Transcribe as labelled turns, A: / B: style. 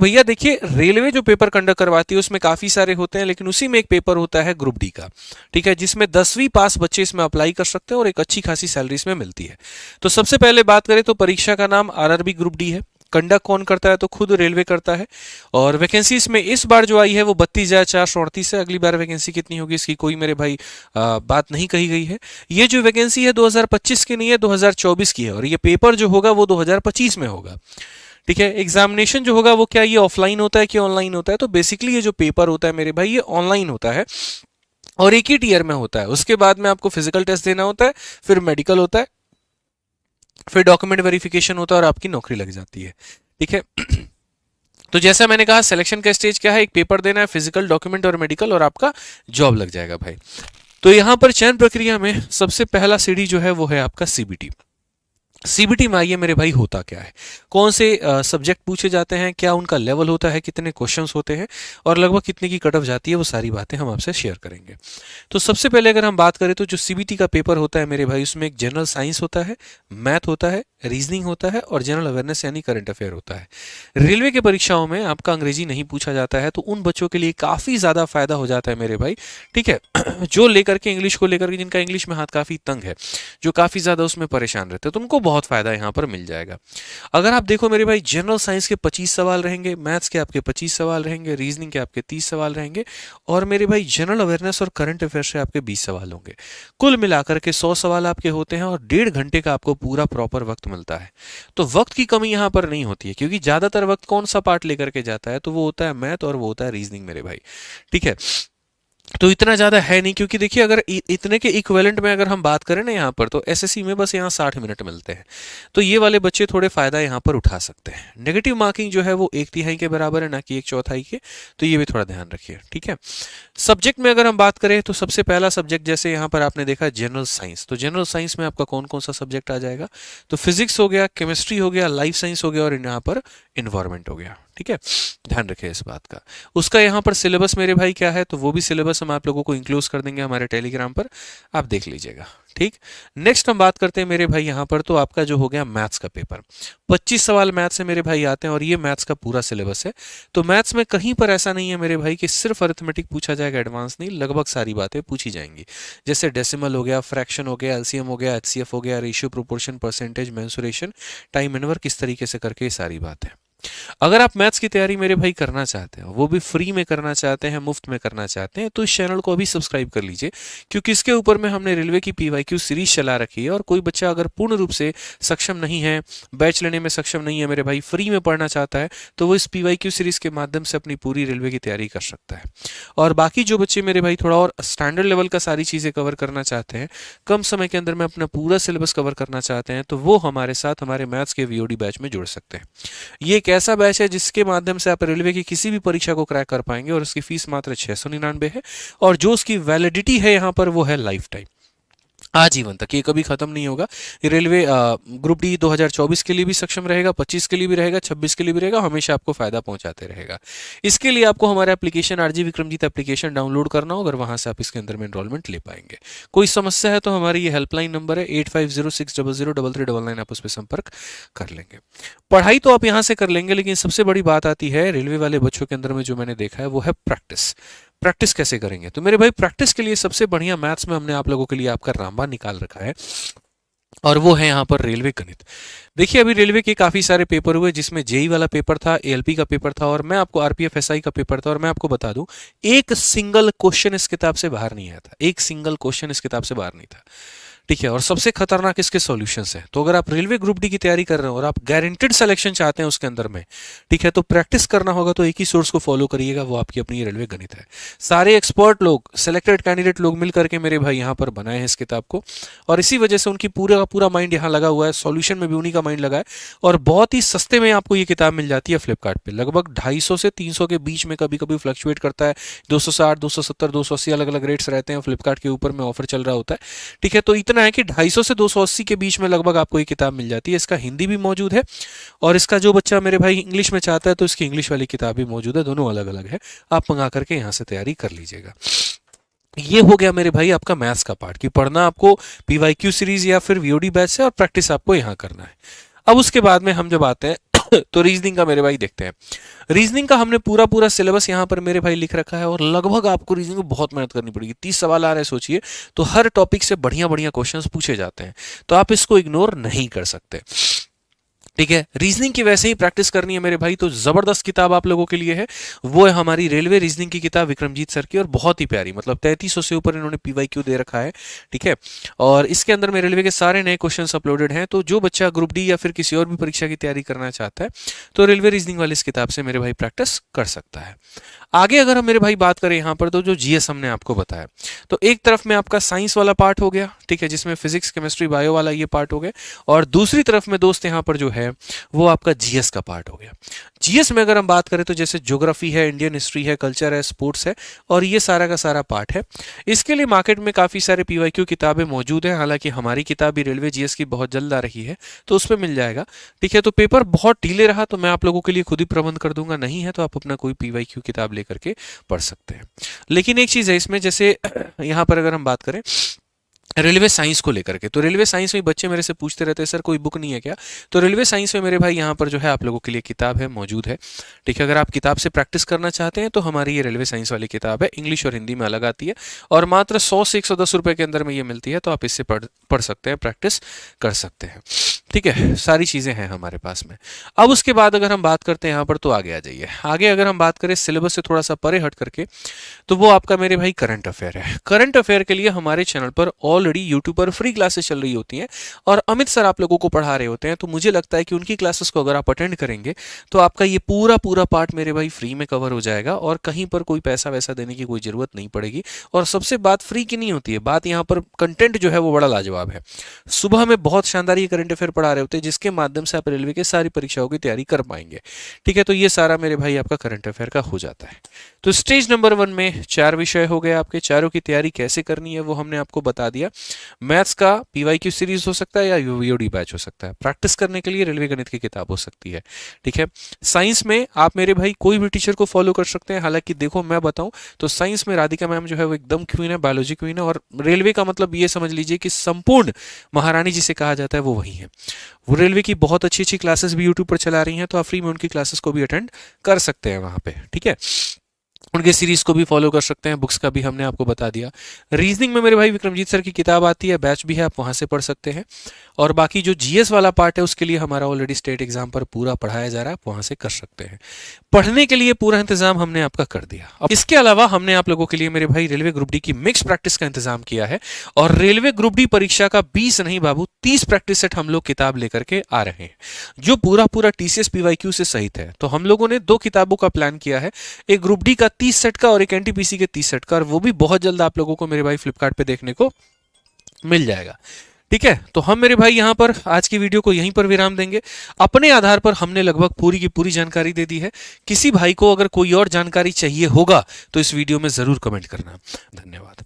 A: भैया देखिए, रेलवे जो पेपर कंडक्ट करवाती है उसमें काफी सारे होते हैं, लेकिन उसी में एक पेपर होता है ग्रुप डी का, ठीक है, जिसमें 10वीं पास बच्चे इसमें अप्लाई कर सकते हैं और एक अच्छी खासी सैलरी इसमें मिलती है। तो सबसे पहले बात करें तो परीक्षा का नाम आरआरबी ग्रुप डी है। कंडक्ट कौन करता है? तो खुद रेलवे करता है। और वैकेंसी इसमें इस बार जो आई है वो 32,438 है। अगली बार वैकेंसी कितनी होगी इसकी कोई मेरे भाई बात नहीं कही गई है। ये जो वैकेंसी है 2025 की नहीं है, 2024 की है, और ये पेपर जो होगा वो 2025 में होगा, ठीक है। एग्जामिनेशन जो होगा वो क्या ये ऑफलाइन होता है कि ऑनलाइन होता है? तो बेसिकली ये जो पेपर होता है मेरे भाई ये ऑनलाइन होता है और एक ही टीयर में होता है। उसके बाद में आपको फिजिकल टेस्ट देना होता है, फिर मेडिकल होता है, फिर डॉक्यूमेंट वेरिफिकेशन होता है और आपकी नौकरी लग जाती है, ठीक है। तो जैसा मैंने कहा सिलेक्शन का स्टेज क्या है, एक पेपर देना है, फिजिकल, डॉक्यूमेंट और मेडिकल, और आपका जॉब लग जाएगा भाई। तो यहां पर चयन प्रक्रिया में सबसे पहला सीढ़ी जो है वो है आपका सीबीटी। सीबीटी में आइए मेरे भाई होता क्या है, कौन से सब्जेक्ट पूछे जाते हैं, क्या उनका लेवल होता है, कितने क्वेश्चंस होते हैं और लगभग कितने की कट ऑफ जाती है, वो सारी बातें हम आपसे शेयर करेंगे। तो सबसे पहले अगर हम बात करें तो जो सीबीटी का पेपर होता है मेरे भाई उसमें एक जनरल साइंस होता है, मैथ होता है, रीजनिंग होता है और जनरल अवेयरनेस यानी करंट अफेयर होता है। रेलवे की परीक्षाओं में आपका अंग्रेजी नहीं पूछा जाता है, तो उन बच्चों के लिए काफी ज्यादा फायदा हो जाता है मेरे भाई, ठीक है। जो लेकर के इंग्लिश को लेकर के जिनका इंग्लिश में हाथ काफी तंग है, जो काफी ज्यादा उसमें परेशान रहते हैं, तो उनको बहुत फायदा यहाँ पर मिल जाएगा। अगर आप देखो मेरे भाई जनरल साइंस के 25 सवाल रहेंगे, मैथ्स के आपके 25 सवाल रहेंगे, रीजनिंग के आपके 30 सवाल रहेंगे और मेरे भाई जनरल अवेयरनेस और करंट अफेयर से आपके 20 सवाल होंगे। कुल मिलाकर के 100 सवाल आपके होते हैं और 1.5 घंटे का आपको पूरा प्रॉपर वक्त मिलता है। तो वक्त की कमी यहाँ पर नहीं होती है, क्योंकि ज्यादातर वक्त कौन सा पार्ट लेकर के जाता है, तो वो होता है मैथ और वो होता है रीजनिंग मेरे भाई, ठीक है। तो इतना ज्यादा है नहीं, क्योंकि देखिए अगर इतने के इक्विवेलेंट में अगर हम बात करें ना यहाँ पर, तो एसएससी में बस यहाँ 60 मिनट मिलते हैं, तो ये वाले बच्चे थोड़े फायदा यहाँ पर उठा सकते हैं। नेगेटिव मार्किंग जो है वो 1/3 के बराबर है, ना कि 1/4 के, तो ये भी थोड़ा ध्यान रखिए, ठीक है। सब्जेक्ट में अगर हम बात करें तो सबसे पहला सब्जेक्ट जैसे यहाँ पर आपने देखा जनरल साइंस, तो जनरल साइंस में आपका कौन कौन सा सब्जेक्ट आ जाएगा, तो फिजिक्स हो गया, केमिस्ट्री हो गया, लाइफ साइंस हो गया और यहाँ पर इन्वायरमेंट हो गया, ठीक है। ध्यान रखें इस बात का। उसका यहाँ पर सिलेबस मेरे भाई क्या है, तो वो भी सिलेबस हम आप लोगों को इंक्लूड कर देंगे हमारे टेलीग्राम पर, आप देख लीजिएगा, ठीक। नेक्स्ट हम बात करते हैं मेरे भाई यहाँ पर, तो आपका जो हो गया मैथ्स का पेपर, 25 सवाल मैथ्स से मेरे भाई आते हैं और ये मैथ्स का पूरा सिलेबस है। तो मैथ्स में कहीं पर ऐसा नहीं है मेरे भाई कि सिर्फ अरिथमेटिक पूछा जाएगा, एडवांस नहीं, लगभग सारी बातें पूछी जाएंगी, जैसे डेसिमल हो गया, फ्रैक्शन हो गया, एलसीएम हो गया, एचसीएफ हो गया, ratio, proportion, percentage, mensuration, time manoeuvre, किस तरीके से करके ये सारी बात है। अगर आप मैथ्स की तैयारी मेरे भाई करना चाहते हैं, वो भी फ्री में करना चाहते हैं, मुफ्त में करना चाहते हैं, तो इस चैनल को अभी सब्सक्राइब कर लीजिए, क्योंकि इसके ऊपर में हमने रेलवे की पीवाईक्यू सीरीज चला रखी है। और कोई बच्चा अगर पूर्ण रूप से सक्षम नहीं है, बैच लेने में सक्षम नहीं है मेरे भाई, फ्री में पढ़ना चाहता है, तो वो इस पीवाईक्यू सीरीज के माध्यम से अपनी पूरी रेलवे की तैयारी कर सकता है। और बाकी जो बच्चे मेरे भाई थोड़ा और स्टैंडर्ड लेवल का सारी चीजें कवर करना चाहते हैं, कम समय के अंदर में अपना पूरा सिलेबस कवर करना चाहते हैं, तो वो हमारे साथ हमारे मैथ्स के वीओडी बैच में जुड़ सकते हैं। ये एक ऐसा बैच है जिसके माध्यम से आप रेलवे की किसी भी परीक्षा को क्रैक कर पाएंगे और उसकी फीस मात्र 699 है, और जो उसकी वैलिडिटी है यहाँ पर वो है लाइफ टाइम, आजीवन तक, ये कभी खत्म नहीं होगा। रेलवे ग्रुप डी 2024 के लिए भी सक्षम रहेगा, 25 के लिए भी रहेगा, 26 के लिए भी रहेगा, हमेशा आपको फायदा पहुंचाते रहेगा। इसके लिए आपको हमारा application R G Vikramjeet application download करना होगा, वहां से आप इसके अंदर में एनरोलमेंट ले पाएंगे। कोई समस्या है तो हमारी ये हेल्पलाइन नंबर है 8506003399, आप उस पर संपर्क कर लेंगे। पढ़ाई तो आप यहाँ से कर लेंगे, लेकिन सबसे बड़ी बात आती है रेलवे वाले बच्चों के अंदर में जो मैंने देखा है वो है प्रैक्टिस। प्रैक्टिस कैसे करेंगे, तो मेरे भाई प्रैक्टिस के लिए सबसे बढ़िया मैथ्स में हमने आप लोगों के लिए आपका रामबाण निकाल रखा है, और वो है यहाँ पर रेलवे गणित। देखिए अभी रेलवे के काफी सारे पेपर हुए, जिसमें जेई वाला पेपर था, एएलपी का पेपर था, और मैं आपको आरपीएफ एसआई का पेपर था, और मैं आपको बता दूं एक सिंगल क्वेश्चन इस किताब से बाहर नहीं आया था, एक सिंगल क्वेश्चन इस किताब से बाहर नहीं था, ठीक है। और सबसे खतरनाक इसके सॉल्यूशंस हैं। तो अगर आप रेलवे ग्रुप डी की तैयारी कर रहे हो और आप गारंटेड सिलेक्शन चाहते हैं उसके अंदर में, ठीक है, तो प्रैक्टिस करना होगा, तो एक ही सोर्स को फॉलो करिएगा, वो आपकी अपनी रेलवे गणित है। सारे एक्सपर्ट लोग, सिलेक्टेड कैंडिडेट लोग मिल करके मेरे भाई यहाँ पर बनाए हैं इस किताब को, और इसी वजह से उनकी पूरा का पूरा माइंड यहाँ लगा हुआ है, सॉल्यूशन में भी उन्हीं का माइंड लगा है, और बहुत ही सस्ते में आपको ये किताब मिल जाती है फ्लिपकार्ट पे, लगभग 250 से 300 के बीच में, कभी कभी फ्लक्चुएट करता है, 260, 270, 280 अलग अलग रेट्स रहते हैं, फ्लिपकार्ट के ऊपर में ऑफर चल रहा होता है, ठीक है। तो इतना है कि 250 से 280 के बीच में लगभग आपको ये किताब मिल जाती है। इसका हिंदी भी मौजूद है, और इसका जो बच्चा मेरे भाई इंग्लिश में चाहता है तो इसकी इंग्लिश वाली किताब भी मौजूद है, दोनों अलग अलग है, आप मंगा करके यहाँ से तैयारी कर लीजिएगा। ये हो गया मेरे भाई आपका मैथ्स का पार्ट, कि पढ़ना आपको पीवाईक्यू सीरीज या फिर वीओडी बैच से, और प्रैक्टिस आपको यहाँ करना है। अब उसके बाद में हम जब आते हैं तो रीजनिंग का मेरे भाई देखते हैं। रीजनिंग का हमने पूरा पूरा सिलेबस यहाँ पर मेरे भाई लिख रखा है और लगभग आपको रीजनिंग में बहुत मेहनत करनी पड़ेगी। 30 सवाल आ रहे हैं सोचिए, तो हर टॉपिक से बढ़िया बढ़िया क्वेश्चंस पूछे जाते हैं, तो आप इसको इग्नोर नहीं कर सकते। ठीक है, रीजनिंग की वैसे ही प्रैक्टिस करनी है मेरे भाई, तो जबरदस्त किताब आप लोगों के लिए है, वो है हमारी रेलवे रीजनिंग की किताब विक्रमजीत सर की, और बहुत ही प्यारी, मतलब 3300 से ऊपर इन्होंने पीवाईक्यू दे रखा है। ठीक है, और इसके अंदर में रेलवे के सारे नए क्वेश्चंस अपलोडेड हैं, तो जो बच्चा ग्रुप डी या फिर किसी और भी परीक्षा की तैयारी करना चाहता है तो रेलवे रीजनिंग वाली इस किताब से मेरे भाई प्रैक्टिस कर सकता है। आगे अगर हम मेरे भाई बात करें यहाँ पर, तो जो जीएस हमने आपको बताया, तो एक तरफ में आपका साइंस वाला पार्ट हो गया, ठीक है, जिसमें फिजिक्स केमिस्ट्री बायो वाला ये पार्ट हो गया, और दूसरी तरफ में दोस्त यहाँ पर जो है वो आपका जीएस का पार्ट हो गया। जीएस में अगर हम बात करें तो जैसे ज्योग्राफी है, इंडियन हिस्ट्री है, कल्चर है, स्पोर्ट्स है, और ये सारा का सारा पार्ट है। इसके लिए मार्केट में काफी सारे पीवाईक्यू किताबें मौजूद हैं, हालांकि हमारी किताब भी रेलवे जीएस की बहुत जल्द आ रही है, तो उस पर मिल जाएगा। ठीक है, तो पेपर बहुत ढीले रहा तो मैं आप लोगों के लिए खुद ही प्रबंध कर दूंगा, नहीं है तो आप अपना कोई पीवाईक्यू किताब लेकर के पढ़ सकते हैं। लेकिन एक चीज है इसमें, जैसे यहां पर अगर हम बात करें रेलवे साइंस को लेकर के, तो रेलवे साइंस में बच्चे मेरे से पूछते रहते हैं सर कोई बुक नहीं है क्या, तो रेलवे साइंस में मेरे भाई यहाँ पर जो है आप लोगों के लिए किताब है, मौजूद है। ठीक है, अगर आप किताब से प्रैक्टिस करना चाहते हैं तो हमारी ये रेलवे साइंस वाली किताब है, इंग्लिश और हिंदी में अलग आती है, और मात्र 100 से 110 रुपए के अंदर में ये मिलती है, तो आप इससे पढ़ सकते हैं, प्रैक्टिस कर सकते हैं। ठीक है, सारी चीजें हैं हमारे पास में। अब उसके बाद अगर हम बात करते हैं यहाँ पर, तो आगे आ जाइए। आगे अगर हम बात करें सिलेबस से थोड़ा सा परे हट करके, तो वो आपका मेरे भाई करंट अफेयर है। करंट अफेयर के लिए हमारे चैनल पर ऑलरेडी यूट्यूब पर फ्री क्लासेस चल रही होती हैं, और अमित सर आप लोगों को पढ़ा रहे होते हैं, तो मुझे लगता है कि उनकी क्लासेस को अगर आप अटेंड करेंगे तो आपका ये पूरा पूरा पार्ट मेरे भाई फ्री में कवर हो जाएगा, और कहीं पर कोई पैसा वैसा देने की कोई जरूरत नहीं पड़ेगी। और सबसे बात फ्री की नहीं होती है, बात यहाँ पर कंटेंट जो है वो बड़ा लाजवाब है। सुबह में बहुत शानदार ये करंट अफेयर पढ़ा रहे होते हैं, जिसके माध्यम से आप रेलवे के सारी परीक्षाओं की तैयारी कर पाएंगे। ठीक है, तो ये सारा मेरे भाई आपका करंट अफेयर का हो जाता है। तो स्टेज नंबर 1 में 4 विषय हो गए आपके, चारों की तैयारी कैसे करनी है वो हमने आपको बता दिया। मैथ्स का पीवाईक्यू सीरीज हो सकता है या यूवीओडी बैच हो सकता है, प्रैक्टिस करने के लिए रेलवे गणित की किताब हो सकती है। ठीक है, साइंस में आप मेरे भाई कोई भी टीचर को फॉलो कर सकते हैं, हालांकि देखो मैं बताऊं तो साइंस में राधिका मैम जो है वो एकदम क्वीन है, बायोलॉजी क्वीन है, और रेलवे का मतलब ये समझ लीजिए कि संपूर्ण महारानी जिसे कहा जाता है वो वही है। वो रेलवे की बहुत अच्छी अच्छी क्लासेस भी यूट्यूब पर चला रही हैं, तो आप फ्री में उनकी क्लासेस को भी अटेंड कर सकते हैं वहां पे। ठीक है, उनके सीरीज को भी फॉलो कर सकते हैं, बुक्स का भी हमने आपको बता दिया। रीजनिंग में मेरे भाई विक्रमजीत सर की किताब आती है, बैच भी है, आप वहां से पढ़ सकते हैं। और बाकी जो जीएस वाला पार्ट है उसके लिए हमारा ऑलरेडी स्टेट एग्जाम पर पूरा पढ़ाया जा रहा है, आप वहां से कर सकते हैं। पढ़ने के लिए पूरा इंतजाम हमने आपका कर दिया। अब इसके अलावा हमने आप लोगों के लिए मेरे भाई रेलवे ग्रुप डी की मिक्स प्रैक्टिस का इंतजाम किया है, और रेलवे ग्रुप डी परीक्षा का 20 नहीं बाबू 30 प्रैक्टिस सेट हम लोग किताब लेकर के आ रहे हैं, जो पूरा पूरा टीसीएस पीवाईक्यू से सहित है। तो हम लोगों ने 2 किताबों का प्लान किया है, एक ग्रुप डी का 30 सेट का और एक एनटीपीसी के 30 सेट का, और वो भी बहुत जल्द आप लोगों को मेरे भाई फ्लिपकार्ट पे देखने को मिल जाएगा। ठीक है, तो हम मेरे भाई यहां पर आज की वीडियो को यहीं पर विराम देंगे। अपने आधार पर हमने लगभग पूरी की पूरी जानकारी दे दी है। किसी भाई को अगर कोई और जानकारी चाहिए होगा तो इस वीडियो में जरूर कमेंट करना। धन्यवाद।